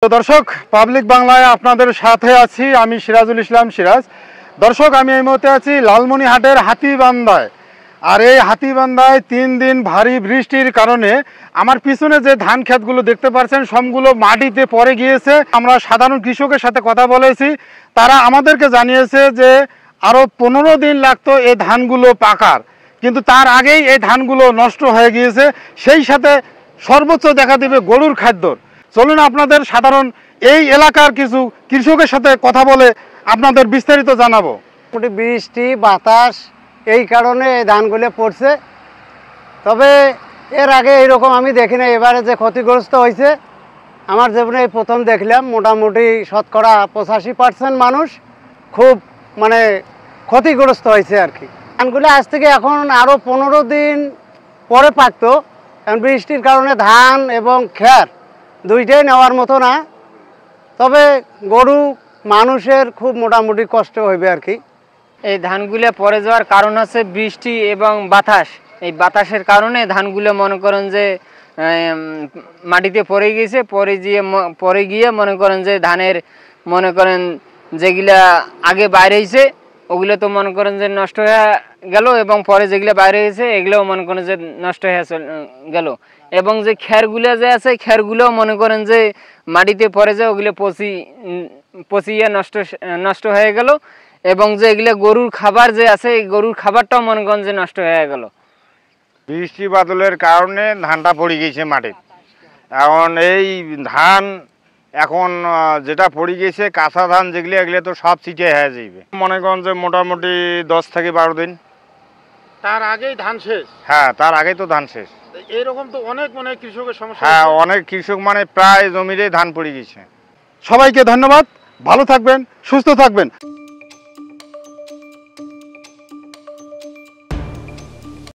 তো দর্শক, পাবলিক বাংলায় আপনাদের সাথে আছি আমি সিরাজুল ইসলাম সিরাজ। দর্শক, আমি এই মুহূর্তে আছি লালমনিরহাটের হাতিবান্ধায়। আর এই হাতিবান্ধায় 3 দিন ভারী বৃষ্টির কারণে আমার পিছনে যে ধান ক্ষেতগুলো দেখতে পাচ্ছেন সবগুলো মাটিতে পড়ে গিয়েছে। আমরা সাধারণ কৃষকের সাথে কথা বলেছি, তারা আমাদেরকে জানিয়েছে যে আরও 15 দিন লাগতো এই ধানগুলো পাকার, কিন্তু তার আগেই এই ধানগুলো নষ্ট হয়ে গিয়েছে। সেই সাথে সর্বোচ্চ দেখা দেবে গরুর খাদ্যর। চলুন আপনাদের সাধারণ এই এলাকার কিছু কৃষকের সাথে কথা বলে আপনাদের বিস্তারিত জানাবো। বৃষ্টি বাতাস এই কারণে এই ধানগুলো পড়ছে, তবে এর আগে এইরকম আমি দেখি না। এবারে যে ক্ষতিগ্রস্ত হয়েছে আমার জীবনে এই প্রথম দেখলাম। মোটামুটি শতকরা 85% মানুষ খুব ক্ষতিগ্রস্ত হয়েছে আর কি। ধানগুলো আজ থেকে এখন আরও 15 দিন পরে পাকতো, কারণ বৃষ্টির কারণে ধান এবং খ্যার দুইটাই নেওয়ার মতো না। তবে গরু মানুষের খুব মোটামুটি কষ্ট হইবে আর কি। এই ধানগুলো পরে যাওয়ার কারণ আছে বৃষ্টি এবং বাতাস। এই বাতাসের কারণে ধানগুলো মনে করেন যে মাটিতে পড়ে গিয়েছে, পরে গিয়ে মনে করেন যে ধানের মনে করেন যেগুলা আগে বাইরে হয়েছে ওগুলো তো মনে করেন যে নষ্ট হয়ে গেল, এবং পরে যেগুলো বাইরে হয়েছে এগুলোও মনে করেন যে নষ্ট হয়ে গেল। এবং যে খ্যারগুলো যে আছে খ্যারগুলোও মনে করেন যে মাটিতে পড়ে যায়, ওগুলো পচিয়ে নষ্ট হয়ে গেল। এবং যে এগুলো গরুর খাবার যে আছে এই গরুর খাবারটাও মনে করেন যে নষ্ট হয়ে গেল। বৃষ্টি বাদলের কারণে ধানটা পড়ে গেছে মাটির। এখন এই ধান এখন যেটা পড়ে গেছে কাঁচা ধান যেগুলো এগুলো তো সব ছিটে হয়ে যাবে। মনে করেন যে মোটামুটি 10 থেকে 12 দিন। তার আগেই ধান শেষ? হ্যাঁ, তার আগেই তো ধান শেষ। এরকম তো অনেক কৃষকের সমস্যা। হ্যাঁ, অনেক কৃষক প্রায় জমিতেই ধান পড়ে গেছে। সবাইকে ধন্যবাদ, ভালো থাকবেন, সুস্থ থাকবেন।